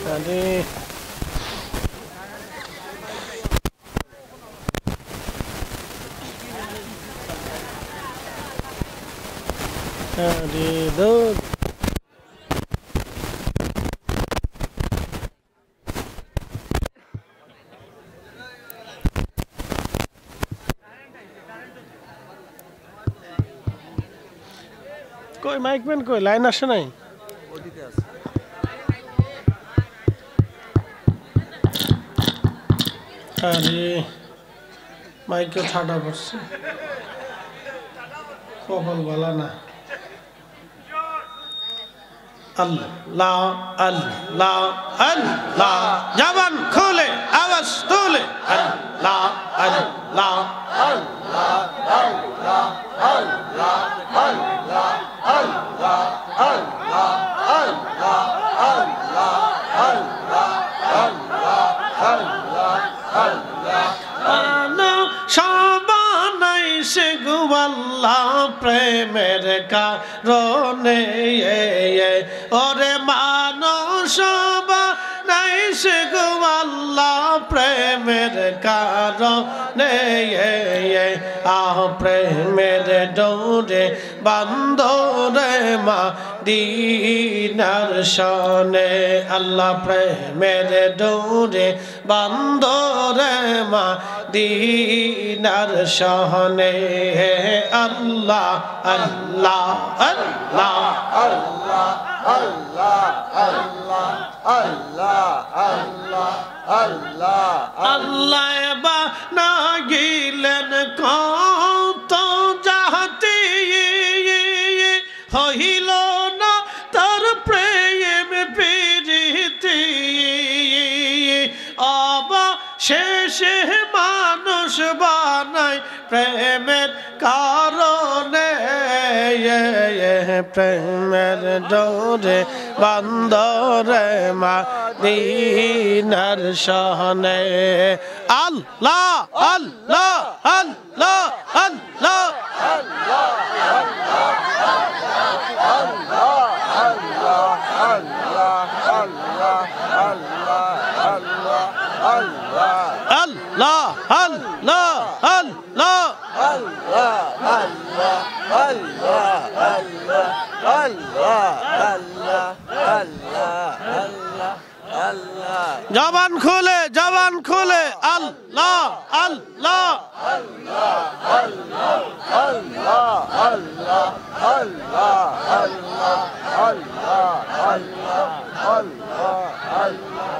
আরে আরে দৌড় কই মাইকম্যান কই লাইন আসে নাই আরে মাইকে ঠাডা পড়ছে কপাল ভালো না আল্লাহ আল্লাহ আল্লাহ জবান খুলে আওয়াজ তুলে আল্লাহ আল্লাহ আল্লাহ আল্লাহ আল্লাহ আল্লাহ আল্লাহ আল্লাহ আল্লাহ আল্লাহ আল্লাহ আল্লাহ আল্লাহ আল্লাহ আল্লাহ সবাই সে গোয়াল্লাহ প্রেমের কারণে ওরে মানুষ সবাই সে গোয়াল্লাহ প্রেমের কারণে প্রেমের ডোরে বান্দরে মদিনার শনে আল্লাহ প্রেমের ডোরে বান্দরে মদিনার শনে আল্লাহ আল্লাহ আল্লাহ আল্লাহ আল্লাহ আল্লাহ আল্লাহ আল্লাহ আল্লাহ আল্লাহ বা না গিলেন কত জাতি হইল না তার প্রেম প্রীতি অবশেষে মানুষ বানায় প্রেমের কারণে প্রেমের ডোরে বান্দরে মদিনার শনে আল্লাহ আল্লাহ আল্লাহ আল্লাহ আল্লাহ আল্লাহ আল্লাহ আল্লাহ জবান খুলে আল্লাহ আল্লাহ আল্লাহ আল্লাহ আল্লাহ আল্লাহ আল্লাহ আল্লাহ আল্লাহ আল্লাহ আল্লাহ